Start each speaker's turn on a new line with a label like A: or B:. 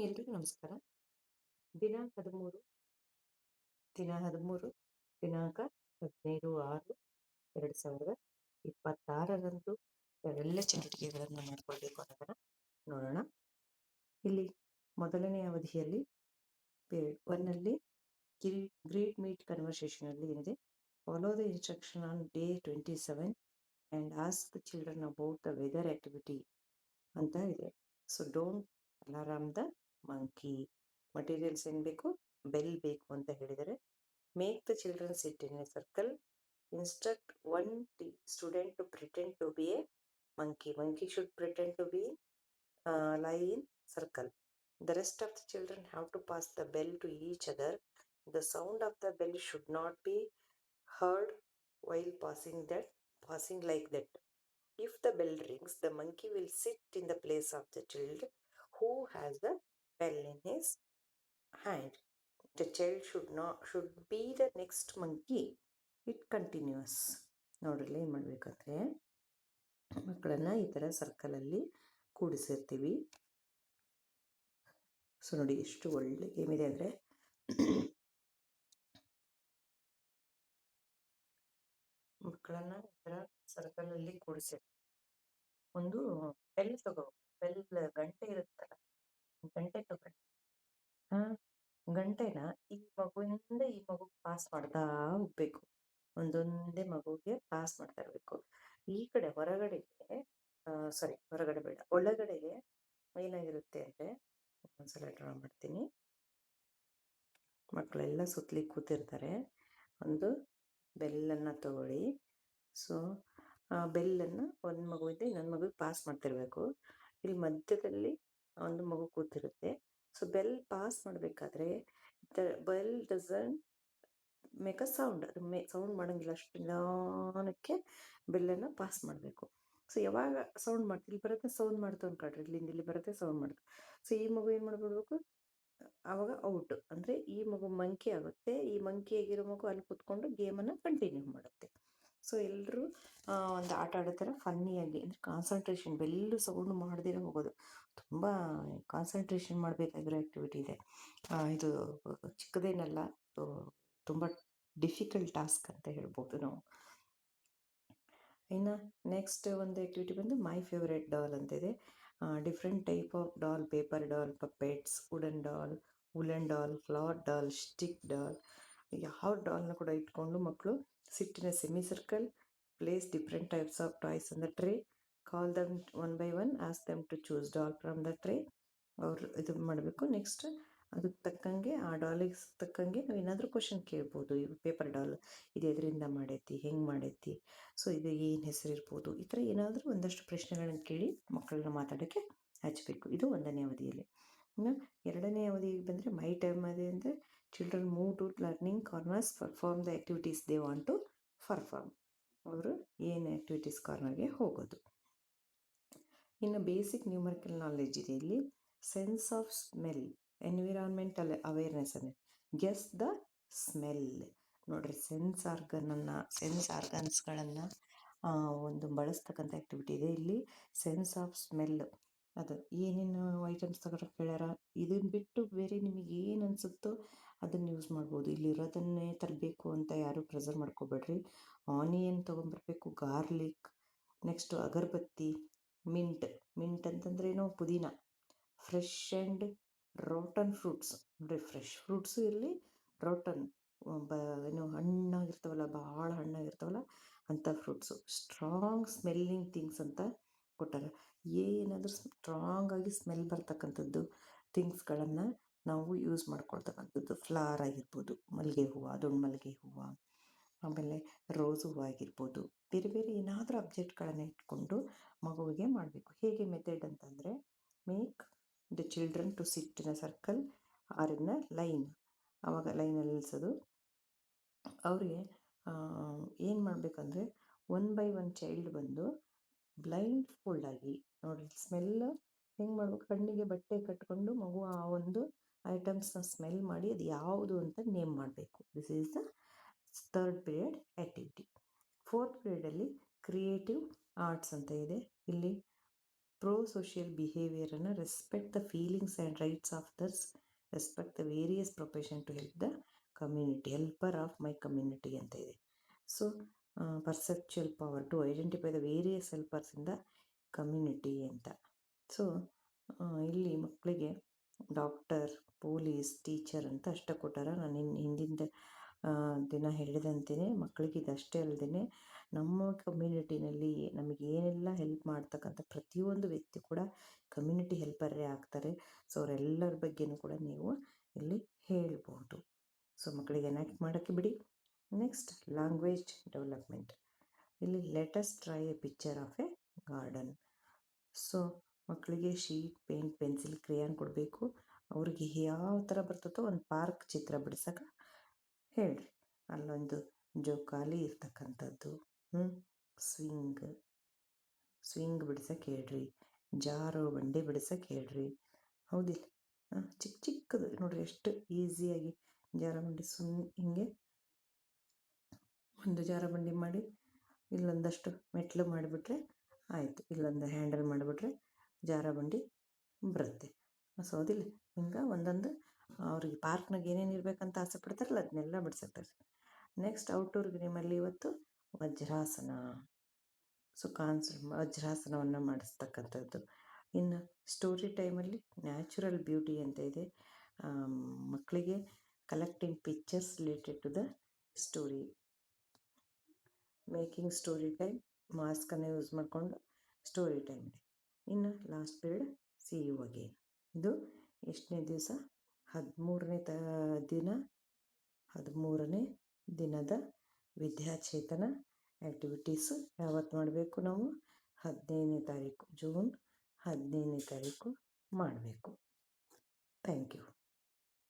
A: ಎಲ್ರಿಗೂ ನಮಸ್ಕಾರ. ದಿನ 13 ದಿನಾಂಕ 15/6/2026 ಯಾವೆಲ್ಲ ಚಟುವಟಿಕೆಗಳನ್ನು ಮಾಡಿಕೊಳ್ಬೇಕು ಅನ್ನೋದನ್ನು ನೋಡೋಣ. ಇಲ್ಲಿ ಮೊದಲನೇ ಅವಧಿಯಲ್ಲಿ ಪೀರಿಯಡ್ 1 ಗ್ರೀಟ್ ಮೀಟ್ ಕನ್ವರ್ಸೇಷನ್ ಅಲ್ಲಿ ಏನಿದೆ, follow the instruction on day 27 and ask the children about the weather activity ಅಂತ ಇದೆ. So don't alarm the monkey. Materials ಏನು ಬೇಕು, ಬೆಲ್ ಬೇಕು ಅಂತ ಹೇಳಿದರೆ, make the children sit in a circle, instruct one student to pretend to be a monkey should pretend to be lie in circle. The rest of the children have to pass the bell to each other. The sound of the bell should not be heard while passing like that. If the bell rings, the monkey will sit in the place of the child who has the bell in his hand. The child should be the next monkey. It continues. ನೋಡ್ರಿ ಏನು ಮಾಡಬೇಕಂದ್ರೆ, ಮಕ್ಕಳನ್ನು ಈ ಥರ ಸರ್ಕಲಲ್ಲಿ ಕೂಡಿಸಿರ್ತೀವಿ. So ನೋಡಿ ಎಷ್ಟು ಒಳ್ಳೆ game ಇದೆ ಅಂದರೆ, ಮಕ್ಕಳನ್ನು ಈ ಥರ ಸರ್ಕಲಲ್ಲಿ ಕೂಡಿಸಿರ್ತೀವಿ. ಒಂದು ಬೆಲ್ ತಗೋ, ಬೆಲ್ ಗಂಟೆ ಇರುತ್ತಲ್ಲ, ಗಂಟೆ ತಗೊಂಡು ಗಂಟೆನ ಈ ಮಗುವಿನಿಂದ ಈ ಮಗುಗೆ ಪಾಸ್ ಮಾಡ್ತಾ ಹೋಗ್ಬೇಕು. ಒಂದೊಂದೇ ಮಗುಗೆ ಪಾಸ್ ಮಾಡ್ತಾ ಇರಬೇಕು. ಈ ಕಡೆ ಹೊರಗಡೆಗೆ ಹೊರಗಡೆ ಬೇಡ, ಒಳಗಡೆಗೆ ಏನಾಗಿರುತ್ತೆ ಅಂದರೆ, ಒಂದ್ಸಲ ಡ್ರಾ ಮಾಡ್ತೀನಿ. ಮಕ್ಕಳೆಲ್ಲ ಸುತ್ತಲಿ ಕೂತಿರ್ತಾರೆ. ಒಂದು ಬೆಲ್ಲನ್ನು ತಗೊಳ್ಳಿ. ಸೊ ಆ ಬೆಲ್ಲನ್ನು ಒಂದು ಮಗುವಿಂದ ಇನ್ನೊಂದು ಮಗುಗೆ ಪಾಸ್ ಮಾಡ್ತಿರ್ಬೇಕು. ಇಲ್ಲಿ ಮಧ್ಯದಲ್ಲಿ ಒಂದು ಮಗು ಕೂತಿರುತ್ತೆ. ಸೊ ಬೆಲ್ ಪಾಸ್ ಮಾಡಬೇಕಾದ್ರೆ the bell doesn't make a sound. ಅದು ಸೌಂಡ್ ಮಾಡೋಂಗಿಲ್ಲ, ಅಷ್ಟು ನಿಧಾನಕ್ಕೆ ಬೆಲ್ಲನ್ನು ಪಾಸ್ ಮಾಡಬೇಕು. ಸೊ ಯಾವಾಗ ಸೌಂಡ್ ಮಾಡ್ತೀವಿ, ಇಲ್ಲಿ ಬರುತ್ತೆ ಸೌಂಡ್ ಮಾಡ್ತು ಅಂದ್ಕೊಳ್ರಿ, ಇಲ್ಲಿಂದ ಇಲ್ಲಿ ಬರುತ್ತೆ ಸೌಂಡ್ ಮಾಡ್ತು. ಸೊ ಈ ಮಗು ಏನು ಮಾಡ್ಬಿಡ್ಬೇಕು, ಆವಾಗ ಔಟ್ ಅಂದರೆ ಈ ಮಗು ಮಂಕಿ ಆಗುತ್ತೆ. ಈ ಮಂಕಿ ಆಗಿರೋ ಮಗು ಅಲ್ಲಿ ಕೂತ್ಕೊಂಡು ಗೇಮನ್ನು ಕಂಟಿನ್ಯೂ ಮಾಡುತ್ತೆ. ಸೊ ಎಲ್ಲರೂ ಒಂದು ಆಟ ಆಡೋ ಥರ ಫನ್ನಿಯಾಗಿ, ಅಂದರೆ ಕಾನ್ಸಂಟ್ರೇಷನ್, ಬೆಲ್ಲು ಸೌಂಡ್ ಮಾಡದಿರೋ ಹೋಗೋದು. ತುಂಬ ಕಾನ್ಸಂಟ್ರೇಷನ್ ಮಾಡಬೇಕಾಗಿರೋ ಆ್ಯಕ್ಟಿವಿಟಿ ಇದೆ. ಇದು ಚಿಕ್ಕದೇನಲ್ಲ, ತುಂಬ ಡಿಫಿಕಲ್ಟ್ ಟಾಸ್ಕ್ ಅಂತ ಹೇಳ್ಬೋದು ನಾವು. ಇನ್ನು ನೆಕ್ಸ್ಟ್ ಒಂದು ಆ್ಯಕ್ಟಿವಿಟಿ ಬಂದು ಮೈ ಫೇವ್ರೆಟ್ ಡಾಲ್ ಅಂತಿದೆ. Different type of doll, paper doll, puppets, wooden doll, flower doll, stick doll, ಯಾವ ಡಾಲ್ನ ಕೂಡ ಇಟ್ಕೊಂಡು ಮಕ್ಕಳು sitting semi circle, place different types of toys on the tray, call them one by one, ask them to choose doll from the tray. ಅವ್ರು ಇದು ಮಾಡಬೇಕು. Next ಅದಕ್ಕೆ ತಕ್ಕಂಗೆ, ಆ ಡಾಲಿಗೆ ತಕ್ಕಂಗೆ ನಾವು ಏನಾದರೂ ಕ್ವಶನ್ ಕೇಳ್ಬೋದು. ಈ ಪೇಪರ್ ಡಾಲ್ ಇದು ಎದರಿಂದ ಮಾಡೈತಿ, ಹೆಂಗೆ ಮಾಡೈತಿ, ಸೊ ಇದು ಏನು ಹೆಸರು ಇರ್ಬೋದು, ಈ ಥರ ಏನಾದರೂ ಒಂದಷ್ಟು ಪ್ರಶ್ನೆಗಳನ್ನು ಕೇಳಿ ಮಕ್ಕಳನ್ನ ಮಾತಾಡೋಕ್ಕೆ ಹಚ್ಚಬೇಕು. ಇದು 1ನೇ ಅವಧಿಯಲ್ಲಿ. ಇನ್ನು 2ನೇ ಅವಧಿಗೆ ಬಂದರೆ ಮೈ ಟೈಮ್ ಅದೇ ಅಂದರೆ, children move to learning corners, perform the activities they want to perform. ಅವರು ಏನು ಆ್ಯಕ್ಟಿವಿಟೀಸ್ ಕಾರ್ನರ್ಗೆ ಹೋಗೋದು. ಇನ್ನು ಬೇಸಿಕ್ ನ್ಯೂಮರಿಕಲ್ ನಾಲೆಡ್ಜ್ ಇದೆ ಇಲ್ಲಿ. Sense of smell, environmental awareness ಅಂದರೆ ಗೆಸ್ ದ ಸ್ಮೆಲ್. ನೋಡ್ರಿ, ಸೆನ್ಸ್ ಆರ್ಗನ್ಸ್ಗಳನ್ನು ಒಂದು ಬಳಸ್ತಕ್ಕಂಥ ಆ್ಯಕ್ಟಿವಿಟಿ ಇದೆ ಇಲ್ಲಿ. ಸೆನ್ಸ್ ಆಫ್ ಸ್ಮೆಲ್, ಅದು ಏನೇನು ಐಟಮ್ಸ್ ತಗೊಳಕ್ಕೆ ಹೇಳ್ಯಾರ, ಇದನ್ನು ಬಿಟ್ಟು ಬೇರೆ ನಿಮಗೆ ಏನು ಅನಿಸುತ್ತೋ ಅದನ್ನು ಯೂಸ್ ಮಾಡ್ಬೋದು. ಇಲ್ಲಿರೋದನ್ನೇ ತರಬೇಕು ಅಂತ ಯಾರೂ ಪ್ರೆಸರ್ ಮಾಡ್ಕೋಬೇಡ್ರಿ. ಆನಿಯನ್ ತೊಗೊಂಬರ್ಬೇಕು, ಗಾರ್ಲಿಕ್, ನೆಕ್ಸ್ಟು ಅಗರಬತ್ತಿ, ಮಿಂಟ್ ಅಂತಂದ್ರೇನು, ಪುದೀನ, ಫ್ರೆಶ್ ಆ್ಯಂಡ್ ರೋಟನ್ ಫ್ರೂಟ್ಸ್. ಅಂದರೆ ಫ್ರೆಶ್ ಫ್ರೂಟ್ಸು ಇರಲಿ, ರೋಟನ್ ಏನು ಹಣ್ಣಾಗಿರ್ತಾವಲ್ಲ, ಭಾಳ ಹಣ್ಣಾಗಿರ್ತಾವಲ್ಲ ಅಂಥ ಫ್ರೂಟ್ಸು. ಸ್ಟ್ರಾಂಗ್ ಸ್ಮೆಲ್ಲಿಂಗ್ ಥಿಂಗ್ಸ್ ಅಂತ ಕೊಟ್ಟಾರೆ. ಏನಾದರೂ ಸ್ಟ್ರಾಂಗಾಗಿ ಸ್ಮೆಲ್ ಬರ್ತಕ್ಕಂಥದ್ದು ಥಿಂಗ್ಸ್ಗಳನ್ನು ನಾವು ಯೂಸ್ ಮಾಡ್ಕೊಳ್ತಕ್ಕಂಥದ್ದು. ಫ್ಲವರ್ ಆಗಿರ್ಬೋದು, ಮಲ್ಲಿಗೆ ಹೂವು, ದೊಡ್ಡ ಮಲ್ಲಿಗೆ ಹೂವು, ಆಮೇಲೆ ರೋಸ್ ಹೂವು ಆಗಿರ್ಬೋದು, ಬೇರೆ ಬೇರೆ ಏನಾದರೂ ಅಬ್ಜೆಕ್ಟ್ಗಳನ್ನು ಇಟ್ಕೊಂಡು ಮಗುವಿಗೆ ಮಾಡಬೇಕು. ಹೇಗೆ ಮೆಥಡ್ ಅಂತಂದರೆ, make the children to sit in a circle or in a line. ಆವಾಗ ಲೈನಲ್ಲಿ ನಿಲ್ಲಿಸೋದು. ಅವ್ರಿಗೆ ಏನು ಮಾಡಬೇಕಂದ್ರೆ, 1 by 1 ಚೈಲ್ಡ್ ಬಂದು ಬ್ಲೈಂಡ್ ಫೋಲ್ಡಾಗಿ ನೋಡಿ, ಸ್ಮೆಲ್ ಹೆಂಗೆ ಮಾಡ್ಬೇಕು, ಕಣ್ಣಿಗೆ ಬಟ್ಟೆ ಕಟ್ಕೊಂಡು ಮಗು ಆ ಒಂದು ಐಟಮ್ಸ್ನ ಸ್ಮೆಲ್ ಮಾಡಿ ಅದು ಯಾವುದು ಅಂತ ನೇಮ್ ಮಾಡಬೇಕು. This is the 3rd period activity. 4th ಪೀರಿಯಡಲ್ಲಿ ಕ್ರಿಯೇಟಿವ್ ಆರ್ಟ್ಸ್ ಅಂತ ಇದೆ. ಇಲ್ಲಿ ಪ್ರೋ-ಸೋಷಿಯಲ್ ಬಿಹೇವಿಯರನ್ನು respect the feelings and rights of others, respect the various profession to help the community, helper of my community ಅಂತ ಇದೆ. So perceptual power to identify the various helpers in the community ಅಂತ. So ಇಲ್ಲಿ ಮಕ್ಕಳಿಗೆ doctor, police, teacher ಅಂತ ಅಷ್ಟೇ ಕೊಟ್ಟಾರ. ನಾನು ಹಿಂದಿನ ದಿನ ಹೇಳಿದಂತೆಯೇ ಮಕ್ಕಳಿಗೆ ಇದಷ್ಟೇ ಅಲ್ಲದೆ ನಮ್ಮ ಕಮ್ಯುನಿಟಿನಲ್ಲಿ ನಮಗೆ ಏನೆಲ್ಲ ಹೆಲ್ಪ್ ಮಾಡ್ತಕ್ಕಂಥ ಪ್ರತಿಯೊಂದು ವ್ಯಕ್ತಿ ಕೂಡ ಕಮ್ಯುನಿಟಿ ಹೆಲ್ಪರೇ ಆಗ್ತಾರೆ. ಸೊ ಅವರೆಲ್ಲರ ಬಗ್ಗೆನೂ ಕೂಡ ನೀವು ಇಲ್ಲಿ ಹೇಳ್ಬೋದು. ಸೊ ಮಕ್ಕಳಿಗೆ ಎನಾಕ್ಟ್ ಮಾಡೋಕ್ಕೆ ಬಿಡಿ. Next language development. ಇಲ್ಲಿ let's try a picture of a garden. So ಮಕ್ಕಳಿಗೆ ಶೀಟ್, ಪೇಂಟ್, ಪೆನ್ಸಿಲ್, ಕ್ರೇಯಾನ್ ಕೊಡಬೇಕು. ಅವ್ರಿಗೆ ಯಾವ ಥರ ಬರ್ತದೋ ಒಂದು ಪಾರ್ಕ್ ಚಿತ್ರ ಬಿಡ್ಸಕ್ಕೆ ಹೇಳ್ರಿ. ಅಲ್ಲೊಂದು ಜೋಕಾಲಿ ಇರ್ತಕ್ಕಂಥದ್ದು, ಸ್ವಿಂಗ್ ಬಿಡ್ಸಕ್ಕೆ ಹೇಳ್ರಿ, ಜಾರೋ ಬಂಡಿ ಬಿಡ್ಸಕ್ಕೆ ಹೇಳ್ರಿ. ಹೌದಿಲ್ಲ? ಚಿಕ್ಕ ಚಿಕ್ಕದು ನೋಡ್ರಿ, ಎಷ್ಟು ಈಸಿಯಾಗಿ ಜಾರಬಂಡಿ ಹಿಂಗೆ ಒಂದು ಜಾರಬಂಡಿ ಮಾಡಿ ಇಲ್ಲೊಂದಷ್ಟು ಮೆಟ್ಲು ಮಾಡಿಬಿಟ್ರೆ ಆಯಿತು. ಇಲ್ಲೊಂದು ಹ್ಯಾಂಡಲ್ ಮಾಡಿಬಿಟ್ರೆ ಜಾರಬಂಡಿ ಬರುತ್ತೆ. ಸೊ ಹೌದಿಲ್ಲ? ಹಿಂಗೆ ಒಂದೊಂದು ಅವ್ರಿಗೆ ಪಾರ್ಕ್ನಾಗ ಏನೇನು ಇರಬೇಕಂತ ಆಸೆ ಪಡ್ತಾರಲ್ಲ ಅದನ್ನೆಲ್ಲ ಬಿಡ್ಸಕ್ತಾರೆ. ನೆಕ್ಸ್ಟ್ ಔಟ್ಡೋರ್ಗೆ ನಿಮ್ಮಲ್ಲಿ ಇವತ್ತು ವಜ್ರಾಸನ. ಸೊ ವಜ್ರಾಸನವನ್ನು ಮಾಡಿಸ್ತಕ್ಕಂಥದ್ದು. ಇನ್ನು ಸ್ಟೋರಿ ಟೈಮಲ್ಲಿ ನ್ಯಾಚುರಲ್ ಬ್ಯೂಟಿ ಅಂತ ಇದೆ. ಮಕ್ಕಳಿಗೆ collecting pictures related to the story, making story time, ಮಾಸ್ಕನ್ನು ಯೂಸ್ ಮಾಡಿಕೊಂಡು ಸ್ಟೋರಿ ಟೈಮ್ ಇದೆ. ಇನ್ನು last period see you again. ಇದು ಎಷ್ಟನೇ ದಿವಸ? 13ನೇ ದಿನದ ವಿದ್ಯಾಚೇತನ ಆ್ಯಕ್ಟಿವಿಟೀಸು ಯಾವತ್ತು ಮಾಡಬೇಕು ನಾವು? 15ನೇ ತಾರೀಕು, ಜೂನ್ 15ನೇ ತಾರೀಕು ಮಾಡಬೇಕು. Thank you.